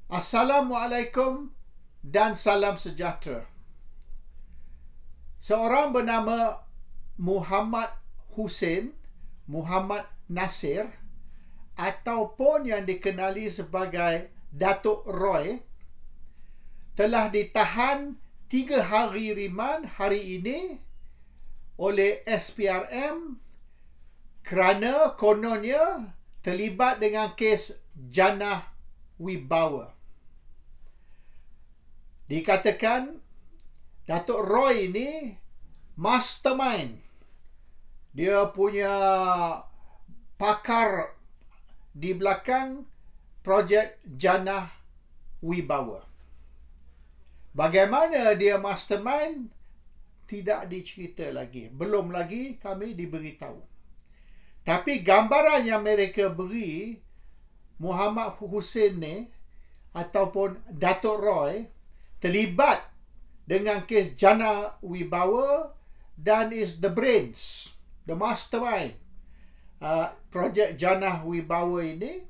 Assalamualaikum dan salam sejahtera. Seorang bernama Muhammad Hussein Muhammad Nasir ataupun yang dikenali sebagai Datuk Roy telah ditahan 3 hari riman hari ini oleh SPRM kerana kononnya terlibat dengan kes Jannah Wibawa. Dikatakan Datuk Roy ini mastermind. Dia punya pakar di belakang projek Jannah Wibawa. Bagaimana dia mastermind tidak dicerita lagi. Belum lagi kami diberitahu. Tapi gambaran yang mereka beri Muhammad Hussein ni ataupun Datuk Roy terlibat dengan kes Jannah Wibawa dan is the brains, the mastermind projek Jannah Wibawa ini,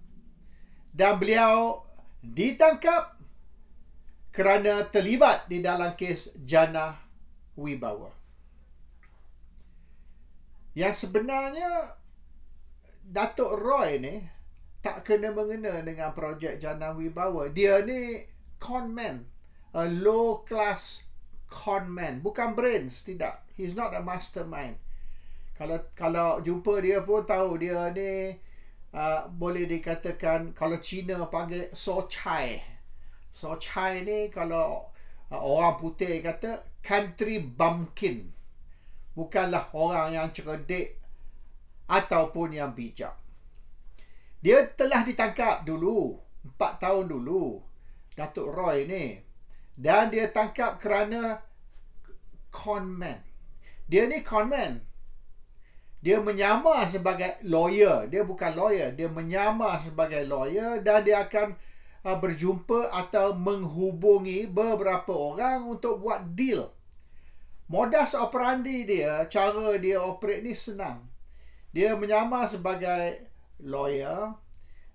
dan beliau ditangkap kerana terlibat di dalam kes Jannah Wibawa. Yang sebenarnya Datuk Roy ni tak kena-mengena dengan projek Jannah Wibawa. Dia ni conman, a low class conman, bukan brains, tidak. He's not a mastermind. Kalau jumpa dia pun tahu dia ni boleh dikatakan, kalau Cina panggil so chai. So chai ni kalau orang putih kata country bumpkin. Bukanlah orang yang cerdik ataupun yang bijak. Dia telah ditangkap dulu 4 tahun dulu, Datuk Roy ni, dan dia tangkap kerana conman. Dia ni conman. Dia menyamar sebagai lawyer. Dia bukan lawyer, dia menyamar sebagai lawyer, dan dia akan berjumpa atau menghubungi beberapa orang untuk buat deal. Modus operandi dia, cara dia operate ni senang. Dia menyamar sebagai lawyer.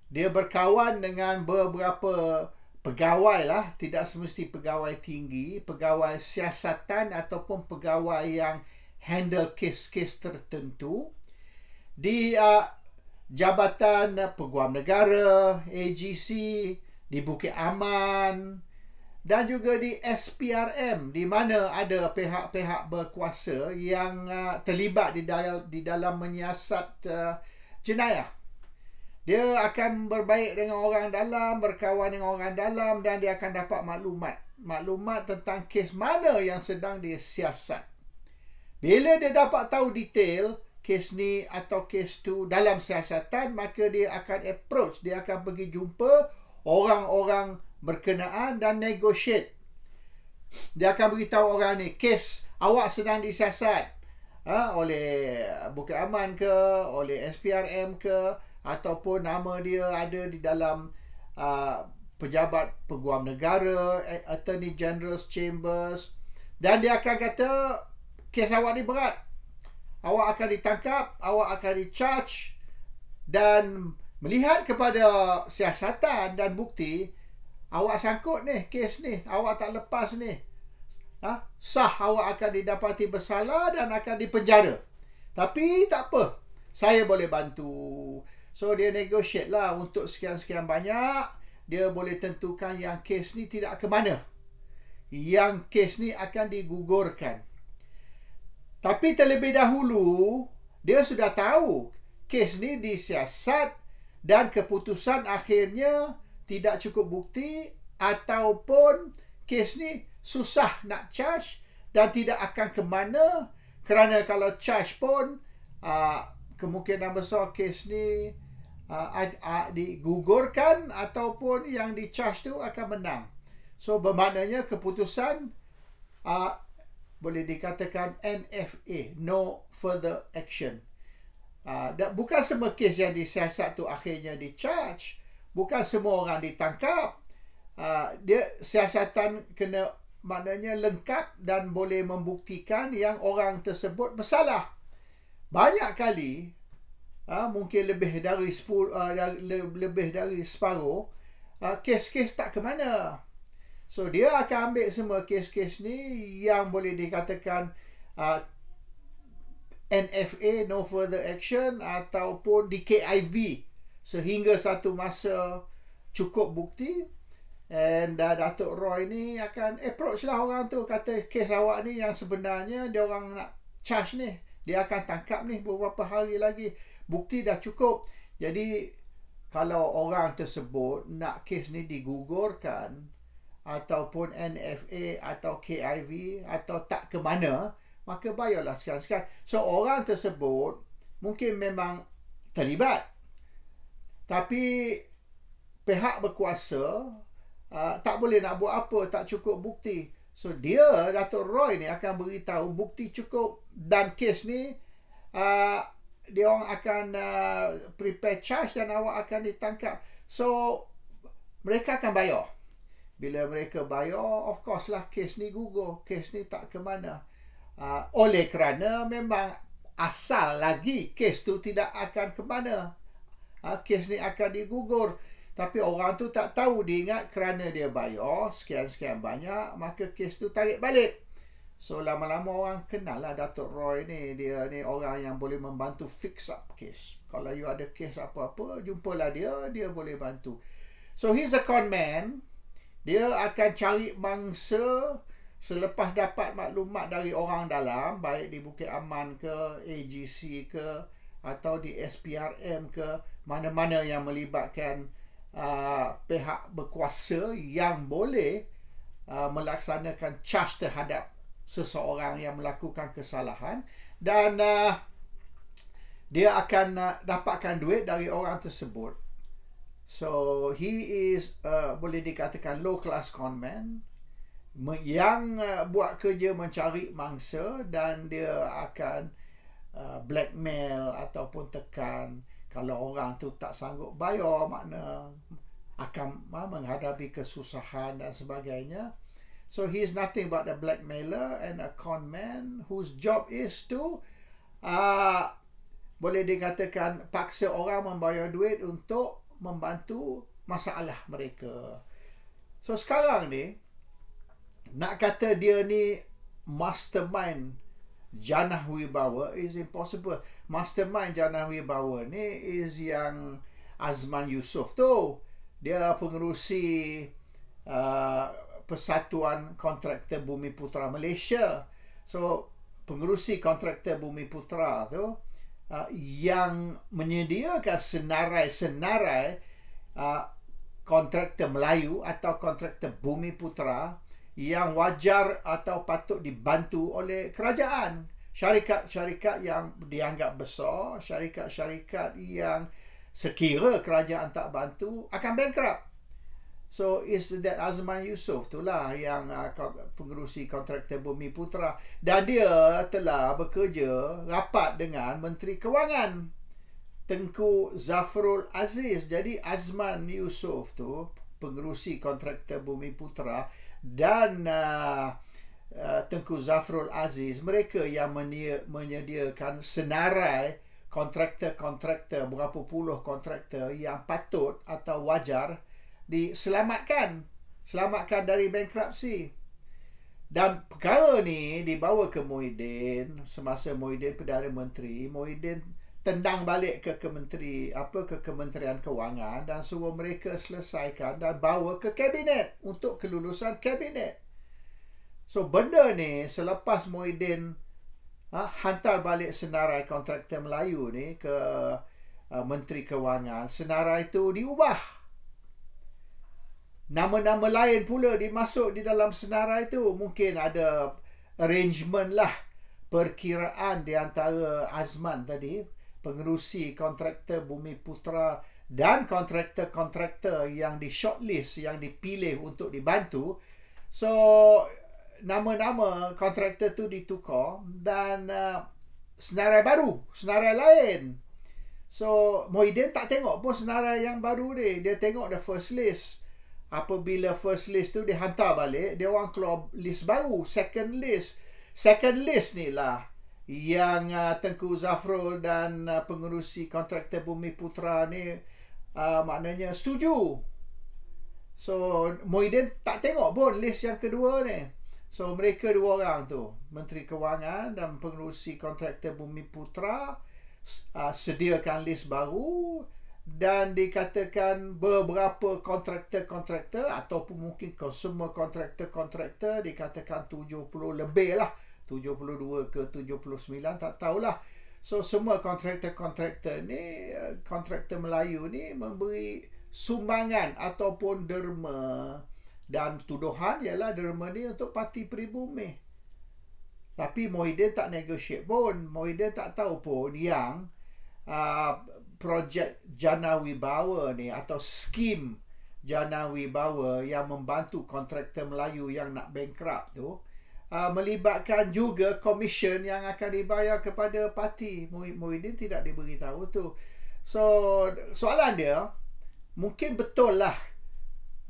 Dia berkawan dengan beberapa pegawai lah, tidak semesti pegawai tinggi, pegawai siasatan ataupun pegawai yang handle kes-kes tertentu di Jabatan Peguam Negara, AGC, di Bukit Aman, dan juga di SPRM, di mana ada pihak-pihak berkuasa yang terlibat di dalam menyiasat jenayah. Dia akan berbaik dengan orang dalam, berkawan dengan orang dalam, dan dia akan dapat maklumat tentang kes mana yang sedang disiasat. Bila dia dapat tahu detail kes ni atau kes tu dalam siasatan, maka dia akan approach, dia akan pergi jumpa orang-orang berkenaan dan negotiate. Dia akan beritahu orang ni, kes awak sedang disiasat oleh Bukit Aman ke, oleh SPRM ke, ataupun nama dia ada di dalam pejabat Peguam Negara, Attorney General's Chambers, dan dia akan kata kes awak ni berat, awak akan ditangkap, awak akan di-charge, dan melihat kepada siasatan dan bukti, awak sangkut ni, kes ni, awak tak lepas ni, sah awak akan didapati bersalah dan akan dipenjara. Tapi tak apa, saya boleh bantu. So dia negotiate lah untuk sekian-sekian banyak. Dia boleh tentukan yang kes ni tidak ke mana, yang kes ni akan digugurkan. Tapi terlebih dahulu dia sudah tahu kes ni disiasat dan keputusan akhirnya tidak cukup bukti, ataupun kes ni susah nak charge dan tidak akan ke mana, kerana kalau charge pun kemungkinan besar kes ni digugurkan ataupun yang di charge tu akan menang. So bermaknanya keputusan boleh dikatakan NFA, no further action. Bukan semua kes yang disiasat tu akhirnya di charge, bukan semua orang ditangkap. Dia siasatan kena maknanya lengkap dan boleh membuktikan yang orang tersebut bersalah. Banyak kali mungkin lebih dari separuh kes-kes tak ke mana. So dia akan ambil semua kes-kes ni yang boleh dikatakan NFA, no further action, ataupun di KIV sehingga satu masa cukup bukti. And Datuk Roy ni akan approach lah orang tu, kata kes awak ni yang sebenarnya dia orang nak charge ni, dia akan tangkap ni beberapa hari lagi, bukti dah cukup. Jadi kalau orang tersebut nak kes ni digugurkan ataupun NFA atau KIV atau tak ke mana, maka bayarlah sekian-sekian. So orang tersebut mungkin memang terlibat, tapi pihak berkuasa tak boleh nak buat apa, tak cukup bukti. So dia, Datuk Roy ni akan beritahu bukti cukup dan kes ni dia orang akan prepare charge dan awak akan ditangkap. So mereka akan bayar. Bila mereka bayar, of course lah kes ni gugur, kes ni tak ke mana. Oleh kerana memang asal lagi kes tu tidak akan ke mana. Kes ni akan digugur. Tapi orang tu tak tahu, dia ingat kerana dia bayar sekian-sekian banyak, maka kes tu tarik balik. So lama-lama orang kenal lah Datuk Roy ni. Dia ni orang yang boleh membantu fix up kes. Kalau you ada kes apa-apa, jumpalah dia, dia boleh bantu. So he's a con man. Dia akan cari mangsa selepas dapat maklumat dari orang dalam, baik di Bukit Aman ke, AGC ke, atau di SPRM ke, mana-mana yang melibatkan pihak berkuasa yang boleh melaksanakan charge terhadap seseorang yang melakukan kesalahan, dan dia akan dapatkan duit dari orang tersebut. So he is boleh dikatakan low class con man yang buat kerja mencari mangsa, dan dia akan blackmail ataupun tekan. Kalau orang tu tak sanggup bayar, makna akan menghadapi kesusahan dan sebagainya. So he is nothing but a blackmailer and a con man whose job is to boleh dikatakan paksa orang membayar duit untuk membantu masalah mereka. So sekarang ni nak kata dia ni mastermind Jannah Wibawa is impossible. Mastermind Jannah Wibawa ni is yang Azman Yusof tu. Dia pengerusi Persatuan Kontraktor Bumi Putera Malaysia. So pengerusi kontraktor Bumi Putera tu yang menyediakan senarai-senarai kontraktor Melayu atau kontraktor Bumi Putera yang wajar atau patut dibantu oleh kerajaan. Syarikat-syarikat yang dianggap besar, syarikat-syarikat yang sekira kerajaan tak bantu akan bankrupt. So is that Azman Yusof tu lah yang pengerusi kontraktor Bumi Putera, dan dia telah bekerja rapat dengan Menteri Kewangan Tengku Zafrul Aziz. Jadi Azman Yusof tu pengerusi kontraktor Bumi Putera dan Tengku Zafrul Aziz, mereka yang menyediakan senarai kontraktor-kontraktor, berapa puluh kontraktor yang patut atau wajar diselamatkan dari bankruptcy. Dan perkara ni dibawa ke Muhyiddin semasa Muhyiddin Perdana Menteri. Muhyiddin tendang balik ke Kementerian Kewangan dan suruh mereka selesaikan dan bawa ke kabinet untuk kelulusan kabinet. So benda ni selepas Muhyiddin hantar balik senarai kontraktor Melayu ni ke Menteri Kewangan, senarai itu diubah. Nama-nama lain pula dimasuk di dalam senarai itu. Mungkin ada arrangement lah, perkiraan di antara Azman tadi, pengerusi kontraktor Bumi Putera dan kontraktor-kontraktor yang di shortlist, yang dipilih untuk dibantu. So nama-nama kontraktor tu ditukar dan senarai baru, senarai lain. So Muhyiddin tak tengok pun senarai yang baru ni, dia tengok the first list. Apabila first list tu dihantar balik, dia orang keluar list baru, second list. Second list ni lah yang Tengku Zafrul dan pengerusi kontraktor Bumi Putera ni maknanya setuju. So Muhyiddin tak tengok pun list yang kedua ni. So mereka dua orang tu, Menteri Kewangan dan Pengerusi Kontraktor Bumiputra, sediakan list baru dan dikatakan beberapa kontraktor-kontraktor ataupun mungkin semua kontraktor-kontraktor dikatakan 70 lebih lah, 72 ke 79 tak tahulah. So semua kontraktor-kontraktor ni, kontraktor Melayu ni memberi sumbangan ataupun derma, dan tuduhan ialah derma ni untuk parti Pribumi. Tapi Muhyiddin tak negotiate pun. Muhyiddin tak tahu pun yang projek Jana Wibawa ni atau skim Jana Wibawa yang membantu kontraktor Melayu yang nak bankrupt tu melibatkan juga komisen yang akan dibayar kepada parti. Muhyiddin tidak diberitahu tu. So soalan dia, mungkin betul lah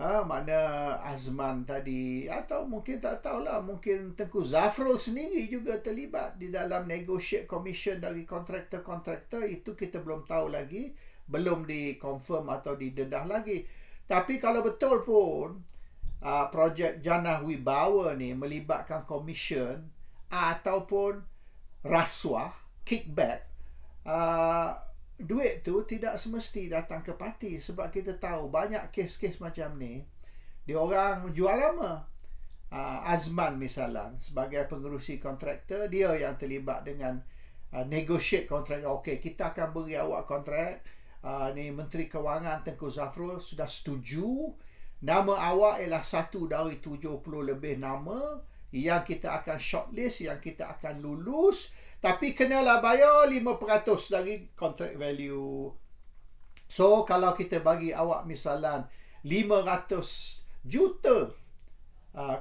mana Azman tadi, atau mungkin tak tahulah, mungkin Tengku Zafrul sendiri juga terlibat di dalam negotiate commission dari kontraktor-kontraktor. Itu kita belum tahu lagi, belum dikonfirm atau didedah lagi. Tapi kalau betul pun projek Jana Wibawa ni melibatkan commission ataupun rasuah, kickback, duit tu tidak semesti datang ke parti. Sebab kita tahu banyak kes-kes macam ni, dia orang jual lama. Azman misalnya sebagai pengerusi kontraktor, dia yang terlibat dengan negotiate kontrak. Okey, kita akan beri awak kontrak, ni Menteri Kewangan Tengku Zafrul sudah setuju, nama awak ialah satu dari 70 lebih nama yang kita akan shortlist, yang kita akan lulus. Tapi kenalah bayar 5% dari contract value. So kalau kita bagi awak misalan 500 juta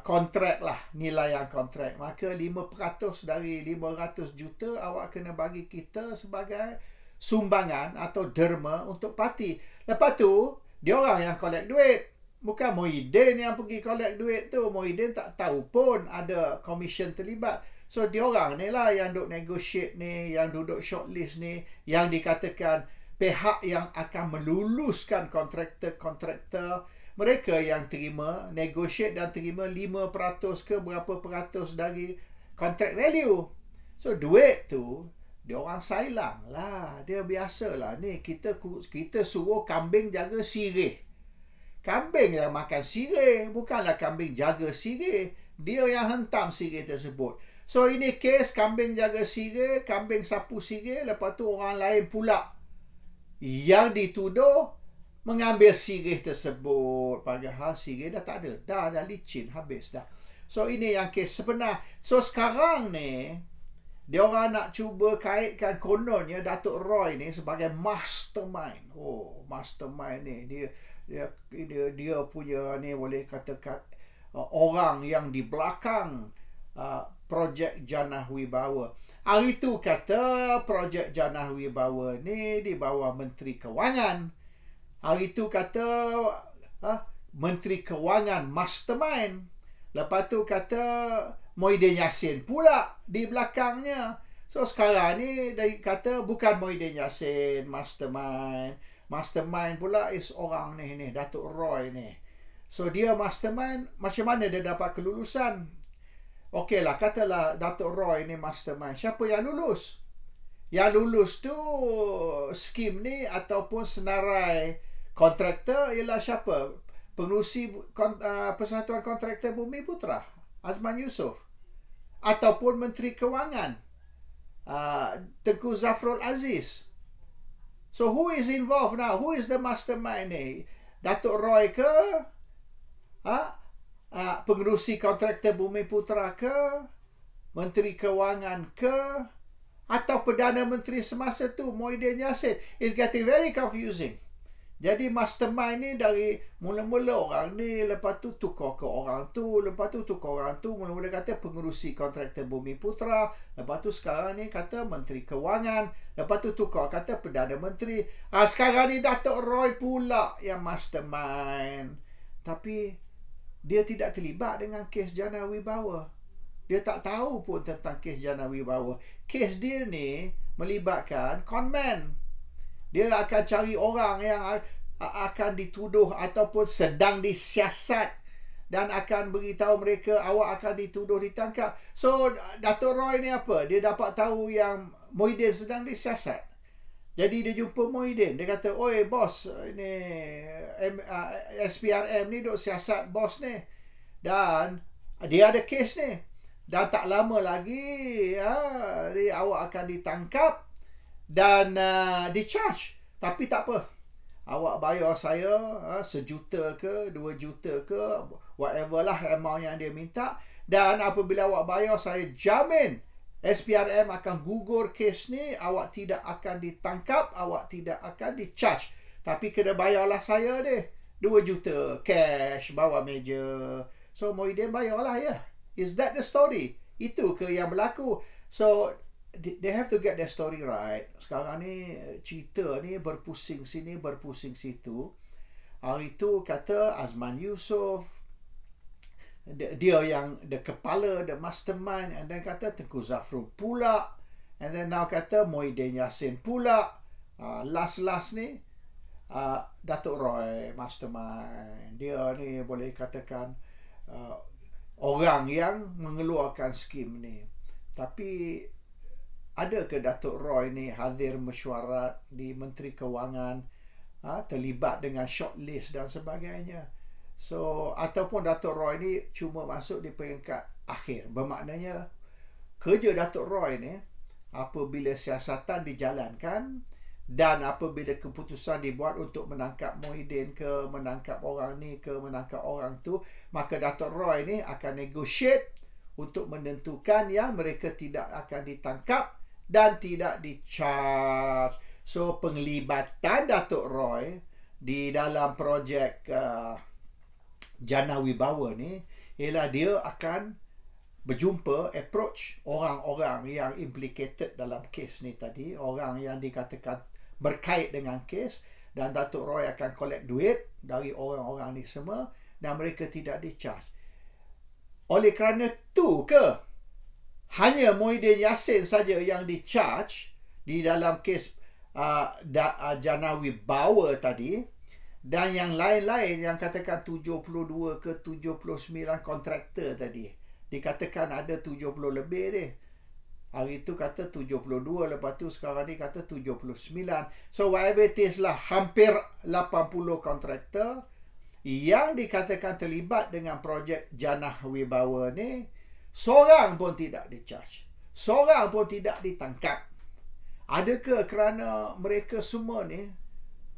kontrak lah, nilai yang kontrak, maka 5% dari 500 juta awak kena bagi kita sebagai sumbangan atau derma untuk parti. Lepas tu dia orang yang collect duit, bukan Muhyiddin yang pergi collect duit tu. Muhyiddin tak tahu pun ada komisen terlibat. So diorang ni lah yang duduk negotiate ni, yang duduk shortlist ni, yang dikatakan pihak yang akan meluluskan kontraktor-kontraktor. Mereka yang terima, negotiate dan terima 5% ke berapa peratus dari contract value. So duit tu diorang sailang lah. Dia biasa lah ni, kita suruh kambing jaga sirih. Kambing yang makan sirih, bukanlah kambing jaga sirih. Dia yang hentam sirih tersebut. So ini kes kambing jaga sirih, kambing sapu sirih, lepas tu orang lain pula yang dituduh mengambil sirih tersebut. Padahal sirih dah tak ada, dah licin, habis dah. So ini yang kes sebenar. So sekarang ni dia orang nak cuba kaitkan kononnya Datuk Roy ni sebagai mastermind. Oh, mastermind ni dia punya ni boleh katakan orang yang di belakang projek Jana Wibawa. Hari tu kata projek Jana Wibawa ni di bawah Menteri Kewangan. Hari tu kata Menteri Kewangan mastermind. Lepas tu kata Muhyiddin Yassin pula di belakangnya. So sekarang ni dia kata bukan Muhyiddin Yassin mastermind. Mastermind pula is orang ni Datuk Roy ni. So dia mastermind, macam mana dia dapat kelulusan? Okeylah, katalah Datuk Roy ni mastermind. Siapa yang lulus? Yang lulus tu skim ni ataupun senarai kontraktor ialah siapa? Pengerusi Persatuan Kontraktor Bumiputra, Azman Yusof. Ataupun Menteri Kewangan, Tengku Zafrul Aziz. So who is involved now? Who is the mastermind ni? Datuk Roy ke? Pengerusi Kontraktor Bumiputra ke? Menteri Kewangan ke? Atau Perdana Menteri semasa tu Muhyiddin Yassin? It's getting very confusing. Jadi mastermind ni dari mula-mula orang ni, lepas tu tukar ke orang tu, lepas tu tukar orang tu, mula-mula kata Pengerusi Kontraktor Bumiputra, lepas tu sekarang ni kata Menteri Kewangan, lepas tu tukar kata Perdana Menteri. Sekarang ni Datuk Roy pula yang mastermind. Tapi dia tidak terlibat dengan kes Jana Wibawa. Dia tak tahu pun tentang kes Jana Wibawa. Kes dia ni melibatkan conman. Dia akan cari orang yang akan dituduh ataupun sedang disiasat, dan akan beritahu mereka awak akan dituduh ditangkap. So Dato' Roy ni apa? Dia dapat tahu yang Muhyiddin sedang disiasat. Jadi dia jumpa Muhyiddin. Dia kata, oi bos, ini SPRM ni duk siasat bos ni. Dan dia ada kes ni. Dan tak lama lagi awak akan ditangkap dan di-charge. Tapi tak apa. Awak bayar saya $1 ke, $2 ke, whatever lah amount yang dia minta. Dan apabila awak bayar, saya jamin SPRM akan gugur kes ni. Awak tidak akan ditangkap, awak tidak akan di-charge. Tapi kena bayarlah saya ni $2 cash bawah meja. So Muhyiddin bayarlah ya. Is that the story? Itu ke yang berlaku? So they have to get their story right. Sekarang ni cerita ni berpusing sini, berpusing situ. Hari tu kata Azman Yusof, dia yang the kepala, the mastermind, and then kata Tengku Zafrul pula, and then now kata Muhyiddin Yassin pula. Last ni Dato' Roy mastermind. Dia ni boleh katakan orang yang mengeluarkan skim ni. Tapi ada ke Dato' Roy ni hadir mesyuarat di Menteri Kewangan, terlibat dengan shortlist dan sebagainya? So ataupun Dato' Roy ni cuma masuk di peringkat akhir. Bermaknanya kerja Dato' Roy ni apabila siasatan dijalankan dan apabila keputusan dibuat untuk menangkap Muhyiddin ke, menangkap orang ni ke, menangkap orang tu, maka Dato' Roy ni akan negotiate untuk menentukan yang mereka tidak akan ditangkap dan tidak di-charge. So penglibatan Dato' Roy di dalam projek Jana Wibawa ni ialah dia akan berjumpa, approach orang-orang yang implicated dalam kes ni tadi, orang yang dikatakan berkait dengan kes, dan Dato' Roy akan collect duit dari orang-orang ni semua dan mereka tidak di-charge. Oleh kerana tu ke hanya Muhyiddin Yassin saja yang di-charge di dalam kes Jana Wibawa tadi, dan yang lain-lain yang katakan 72 ke 79 kontraktor tadi, dikatakan ada 70 lebih deh. Hari tu kata 72, lepas tu sekarang ni kata 79. So whatever it is lah, hampir 80 kontraktor yang dikatakan terlibat dengan projek Jana Wibawa ni, seorang pun tidak di-charge, seorang pun tidak ditangkap. Adakah kerana mereka semua ni,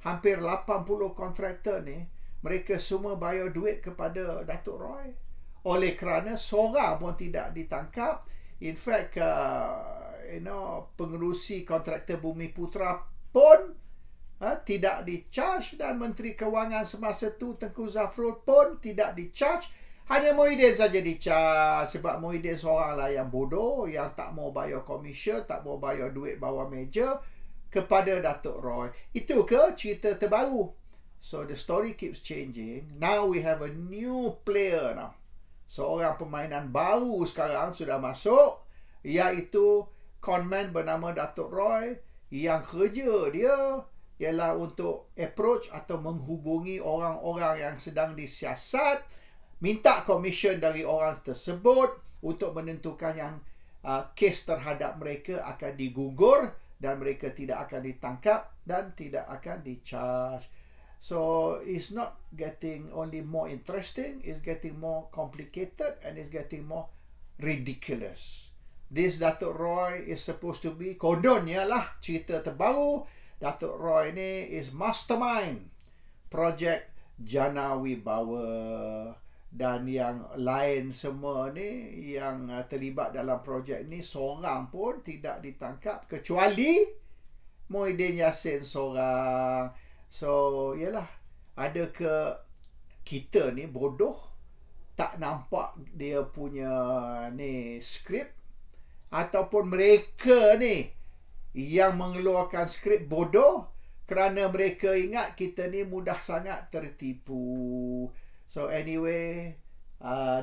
hampir 80 kontraktor ni, mereka semua bayar duit kepada Dato' Roy? Oleh kerana seorang pun tidak ditangkap. In fact, pengerusi kontraktor Bumi Putra pun tidak di-charge, dan Menteri Kewangan semasa tu Tengku Zafrul pun tidak di-charge. Hanya Muhyiddin saja di-charge, sebab Muhyiddin seorang lah yang bodoh, yang tak mau bayar komisen, tak mau bayar duit bawah meja kepada Dato' Roy. Itu ke cerita terbaru? So the story keeps changing. Now we have a new player now. Seorang permainan baru sekarang sudah masuk, iaitu conman bernama Dato' Roy, yang kerja dia ialah untuk approach atau menghubungi orang-orang yang sedang disiasat, minta komisen dari orang tersebut untuk menentukan yang kes terhadap mereka akan digugur dan mereka tidak akan ditangkap dan tidak akan di-charge. So it's not getting only more interesting, it's getting more complicated and it's getting more ridiculous. This Dato' Roy is supposed to be, kononnya lah cerita terbaru, Dato' Roy ni is mastermind projek Jana Wibawa, dan yang lain semua ni yang terlibat dalam projek ni seorang pun tidak ditangkap kecuali Muhyiddin Yassin seorang. So, yalah, ada ke kita ni bodoh, tak nampak dia punya ni skrip, ataupun mereka ni yang mengeluarkan skrip bodoh kerana mereka ingat kita ni mudah sangat tertipu. So anyway,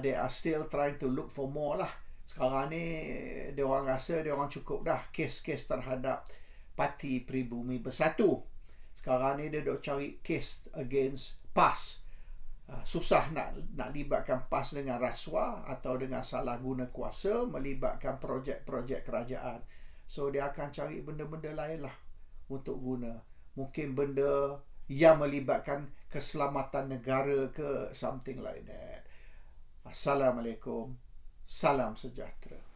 they are still trying to look for more lah. Sekarang ni dia orang rasa dia orang cukup dah kes-kes terhadap Parti Pribumi Bersatu. Sekarang ni dia duk cari case against PAS. Susah nak libatkan PAS dengan rasuah atau dengan salah guna kuasa, melibatkan projek-projek kerajaan. So dia akan cari benda-benda lain lah untuk guna. Mungkin benda yang melibatkan keselamatan negara ke, something like that. Assalamualaikum. Salam sejahtera.